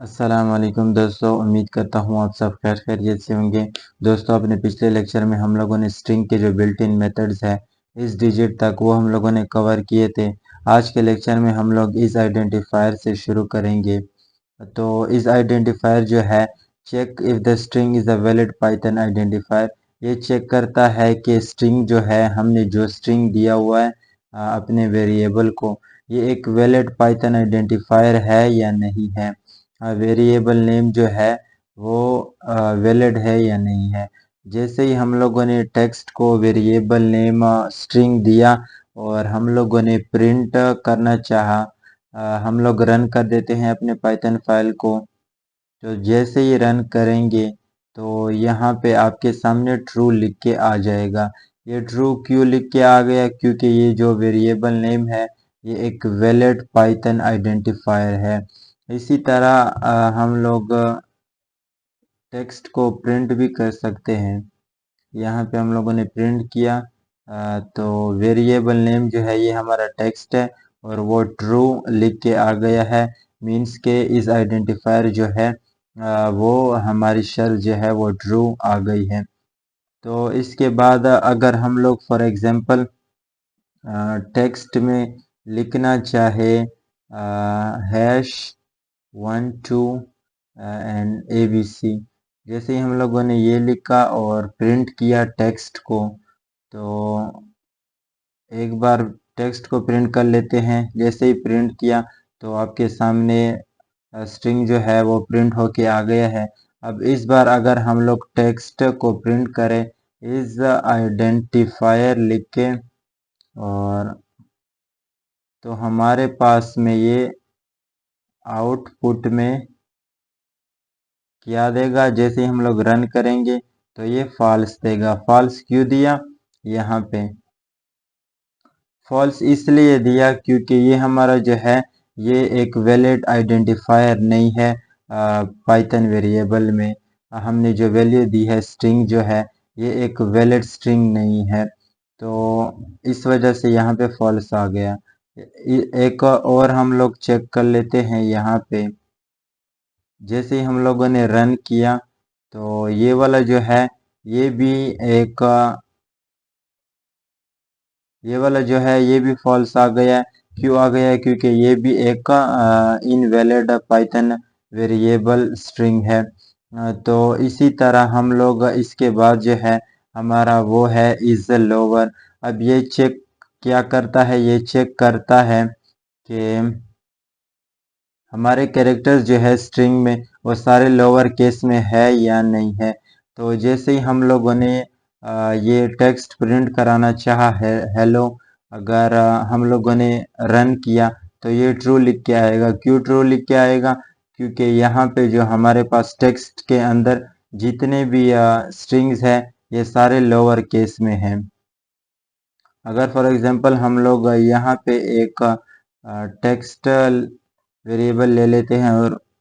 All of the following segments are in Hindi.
अस्सलाम वालेकुम दोस्तों, उम्मीद करता हूँ आप सब खैर खैरियत से होंगे। दोस्तों, अपने पिछले लेक्चर में हम लोगों ने स्ट्रिंग के जो बिल्ट इन मेथड्स है इस डिजिट तक वो हम लोगों ने कवर किए थे। आज के लेक्चर में हम लोग इस आइडेंटिफायर से शुरू करेंगे। तो इस आइडेंटिफायर जो है, check if the string is a valid Python identifier, ये चेक करता है कि स्ट्रिंग जो है, हमने जो स्ट्रिंग दिया हुआ है अपने वेरिएबल को, ये एक वैलिड पाइथन आइडेंटिफायर है या नहीं है। वेरिएबल नेम जो है वो वैलिड है या नहीं है। जैसे ही हम लोगों ने टेक्स्ट को वेरिएबल नेम स्ट्रिंग दिया और हम लोगों ने प्रिंट करना चाहा, हम लोग रन कर देते हैं अपने पाइथन फाइल को। तो जैसे ही रन करेंगे तो यहाँ पे आपके सामने ट्रू लिख के आ जाएगा। ये ट्रू क्यों लिख के आ गया? क्योंकि ये जो वेरिएबल नेम है ये एक वैलिड पाइथन आइडेंटिफायर है। इसी तरह हम लोग टेक्स्ट को प्रिंट भी कर सकते हैं। यहाँ पे हम लोगों ने प्रिंट किया तो वेरिएबल नेम जो है ये हमारा टेक्स्ट है और वो ट्रू लिख के आ गया है। मीन्स के इस आइडेंटिफायर जो है वो हमारी शेल जो है वो ट्रू आ गई है। तो इसके बाद अगर हम लोग फॉर एग्जांपल टेक्स्ट में लिखना चाहे हैश 1 2 एंड ABC, जैसे ही हम लोगों ने ये लिखा और प्रिंट किया टेक्स्ट को, तो एक बार टेक्स्ट को प्रिंट कर लेते हैं। जैसे ही प्रिंट किया तो आपके सामने स्ट्रिंग जो है वो प्रिंट होके आ गया है। अब इस बार अगर हम लोग टेक्स्ट को प्रिंट करें इस आइडेंटिफायर लिख के, और तो हमारे पास में ये आउटपुट में क्या देगा? जैसे ही हम लोग रन करेंगे तो ये फॉल्स देगा। फॉल्स क्यों दिया? यहाँ पे फॉल्स इसलिए दिया क्योंकि ये हमारा जो है ये एक वैलिड आइडेंटिफायर नहीं है। पाइथन वेरिएबल में हमने जो वैल्यू दी है स्ट्रिंग जो है ये एक वैलिड स्ट्रिंग नहीं है, तो इस वजह से यहाँ पे फॉल्स आ गया। एक और हम लोग चेक कर लेते हैं। यहाँ पे जैसे ही हम लोगों ने रन किया तो ये वाला जो है ये भी एक ये वाला जो है ये भी फॉल्स आ गया है। क्यों आ गया है? क्योंकि ये भी एक इनवैलिड पाइथन वेरिएबल स्ट्रिंग है। तो इसी तरह हम लोग इसके बाद जो है हमारा वो है इज लोअर। अब ये चेक क्या करता है? ये चेक करता है कि हमारे कैरेक्टर्स जो है स्ट्रिंग में वो सारे लोअर केस में है या नहीं है। तो जैसे ही हम लोगों ने ये टेक्स्ट प्रिंट कराना चाहा है हेलो, अगर हम लोगों ने रन किया तो ये ट्रू लिख के आएगा। क्यों ट्रू लिख के आएगा? क्योंकि यहाँ पे जो हमारे पास टेक्स्ट के अंदर जितने भी स्ट्रिंग्स है ये सारे लोअर केस में हैं। अगर फॉर एग्जांपल हम लोग यहाँ पे एक टेक्स्ट वेरिएबल ले लेते हैं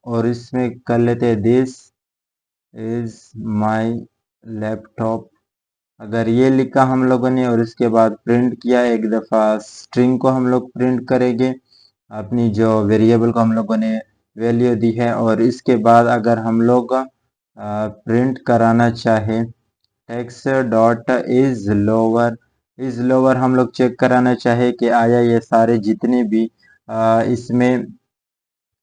और इसमें कर लेते हैं दिस इज माय लैपटॉप। अगर ये लिखा हम लोगों ने और इसके बाद प्रिंट किया, एक दफ़ा स्ट्रिंग को हम लोग प्रिंट करेंगे, अपनी जो वेरिएबल को हम लोगों ने वैल्यू दी है, और इसके बाद अगर हम लोग प्रिंट कराना चाहे टेक्स्ट डॉट इज लोअर हम लोग चेक कराना चाहे कि आया ये सारे जितने भी इसमें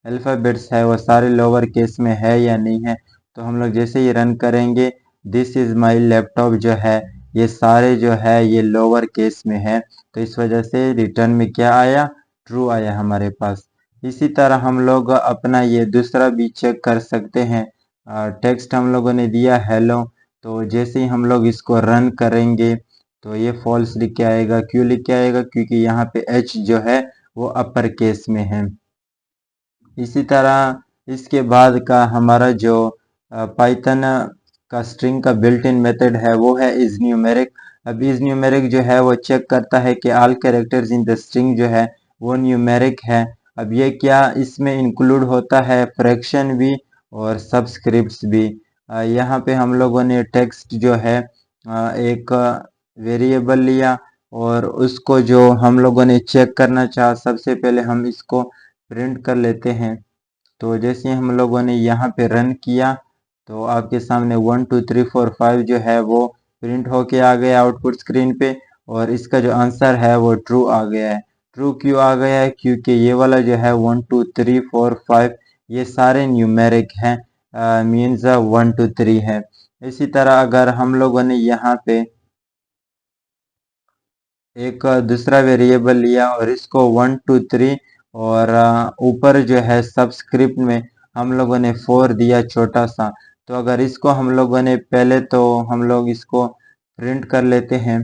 अल्फ़ाबेट्स है वो सारे लोअर केस में है या नहीं है। तो हम लोग जैसे ही रन करेंगे दिस इज़ माय लैपटॉप जो है ये सारे जो है ये लोअर केस में है, तो इस वजह से रिटर्न में क्या आया? ट्रू आया हमारे पास। इसी तरह हम लोग अपना ये दूसरा भी चेक कर सकते हैं। टेक्स्ट हम लोगों ने दिया हेलो, तो जैसे ही हम लोग इसको रन करेंगे तो ये फॉल्स लिख के आएगा। क्यों लिख के आएगा? क्योंकि यहाँ पे एच जो है वो अपर केस में है। इसी तरह इसके बाद का हमारा जो पाइथन का स्ट्रिंग का बिल्ट इन मेथड है वो है इज न्यूमेरिक। अब इज न्यूमेरिक जो है वो चेक करता है कि all characters in the string जो है वो न्यूमेरिक है। अब ये क्या इसमें इंक्लूड होता है? फ्रैक्शन भी और सबस्क्रिप्ट्स भी। यहाँ पे हम लोगों ने टेक्स्ट जो है एक वेरिएबल लिया और उसको जो हम लोगों ने चेक करना चाहा, सबसे पहले हम इसको प्रिंट कर लेते हैं। तो जैसे हम लोगों ने यहाँ पे रन किया तो आपके सामने 1 2 3 4 5 जो है वो प्रिंट होके आ गया आउटपुट स्क्रीन पे, और इसका जो आंसर है वो ट्रू आ गया है। ट्रू क्यों आ गया है? क्योंकि ये वाला जो है 1 2 3 4 5 ये सारे न्यूमेरिक हैं, मीन्स 1 2 3 है। इसी तरह अगर हम लोगों ने यहाँ पे एक दूसरा वेरिएबल लिया और इसको 1 2 3 और ऊपर जो है सबस्क्रिप्ट में हम लोगों ने 4 दिया छोटा सा, तो अगर इसको हम लोगों ने पहले तो हम लोग इसको प्रिंट कर लेते हैं।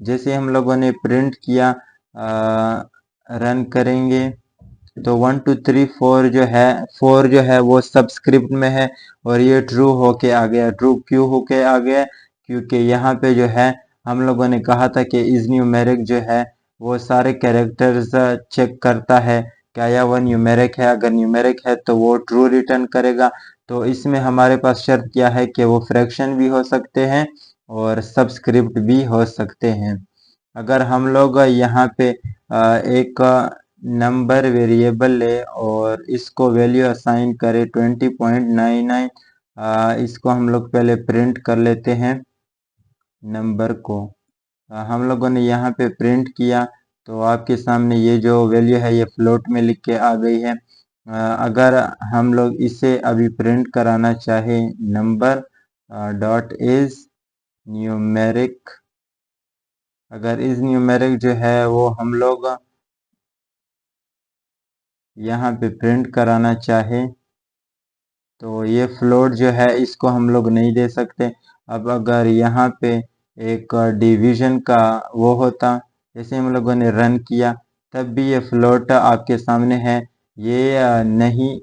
जैसे हम लोगों ने प्रिंट किया, रन करेंगे तो 1 2 3 4 जो है वो सबस्क्रिप्ट में है और ये ट्रू होके आ गया। ट्रू क्यों होके आ गया? क्योंकि यहाँ पे जो है हम लोगों ने कहा था कि इज न्यूमेरिक जो है वो सारे कैरेक्टर्स चेक करता है क्या यह वह न्यूमेरिक है। अगर न्यूमेरिक है तो वो ट्रू रिटर्न करेगा। तो इसमें हमारे पास शर्त क्या है कि वो फ्रैक्शन भी हो सकते हैं और सबस्क्रिप्ट भी हो सकते हैं। अगर हम लोग यहाँ पे एक नंबर वेरिएबल ले और इसको वैल्यू असाइन करें 20.99, इसको हम लोग पहले प्रिंट कर लेते हैं नंबर को। हम लोगों ने यहाँ पे प्रिंट किया तो आपके सामने ये जो वैल्यू है ये फ्लोट में लिख के आ गई है। अगर हम लोग इसे अभी प्रिंट कराना चाहे नंबर डॉट इज न्यूमेरिक, अगर इज न्यूमेरिक जो है वो हम लोग यहाँ पे प्रिंट कराना चाहे तो ये फ्लोट जो है इसको हम लोग नहीं दे सकते। अब अगर यहाँ पे एक डिवीजन का वो होता, जैसे हम लोगों ने रन किया तब भी ये फ्लोट आपके सामने है। ये नहीं,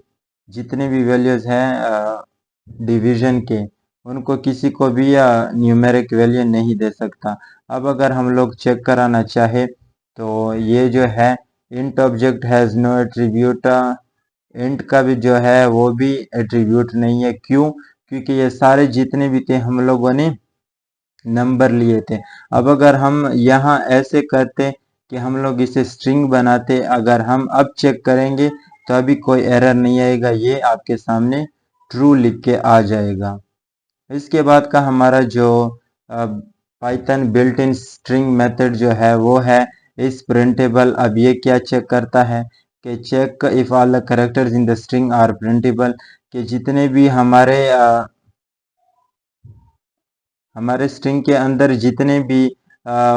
जितने भी वैल्यूज हैं डिवीजन के उनको किसी को भी न्यूमेरिक वैल्यू नहीं दे सकता। अब अगर हम लोग चेक कराना चाहे तो ये जो है int object has no attribute, int का भी जो है वो भी एट्रीब्यूट नहीं है। क्यों? क्योंकि ये सारे जितने भी थे हम लोगों ने नंबर लिए थे। अब अगर हम यहाँ ऐसे करते कि हम लोग इसे स्ट्रिंग बनाते, अगर हम अब चेक करेंगे तो अभी कोई एरर नहीं आएगा, ये आपके सामने ट्रू लिख के आ जाएगा। इसके बाद का हमारा जो Python built in string method जो है वो है इस प्रिंटेबल। अब ये क्या चेक करता है कि check if all the characters in the string are printable, कि जितने भी हमारे स्ट्रिंग के अंदर जितने भी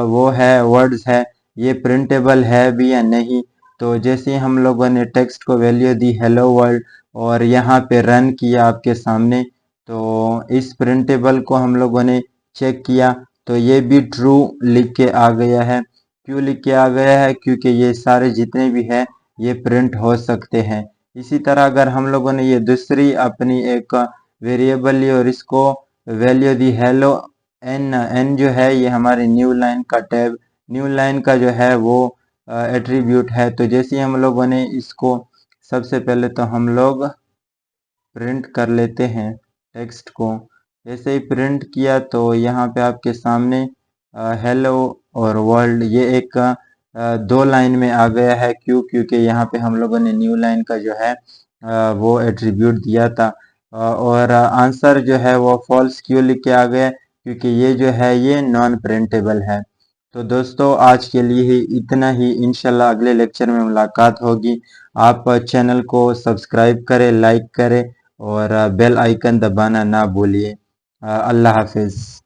वो है वर्ड्स है ये प्रिंटेबल है भी या नहीं। तो जैसे हम लोगों ने टेक्स्ट को वैल्यू दी हेलो वर्ल्ड और यहाँ पे रन किया आपके सामने, तो इस प्रिंटेबल को हम लोगों ने चेक किया तो ये भी ट्रू लिख के आ गया है। क्यों लिख के आ गया है? क्योंकि ये सारे जितने भी है ये प्रिंट हो सकते हैं। इसी तरह अगर हम लोगों ने ये दूसरी अपनी एक वेरिएबल ली और इसको वैल्यू दी हेलो एन, एन जो है ये हमारी न्यू लाइन का टैब, न्यू लाइन का जो है वो एट्रीब्यूट है। तो जैसे ही हम लोगों ने इसको सबसे पहले तो हम लोग प्रिंट कर लेते हैं टेक्स्ट को। जैसे ही प्रिंट किया तो यहाँ पे आपके सामने हेलो और वर्ल्ड ये एक दो लाइन में आ गया है। क्यों? क्योंकि यहाँ पे हम लोगों ने न्यू लाइन का जो है वो एट्रीब्यूट दिया था। और आंसर जो है वो फॉल्स क्यों लिख के आ गया? क्योंकि ये जो है ये नॉन प्रिंटेबल है। तो दोस्तों आज के लिए ही इतना ही, इंशाल्लाह अगले लेक्चर में मुलाकात होगी। आप चैनल को सब्सक्राइब करें, लाइक करें और बेल आइकन दबाना ना भूलिए। अल्लाह हाफिज़।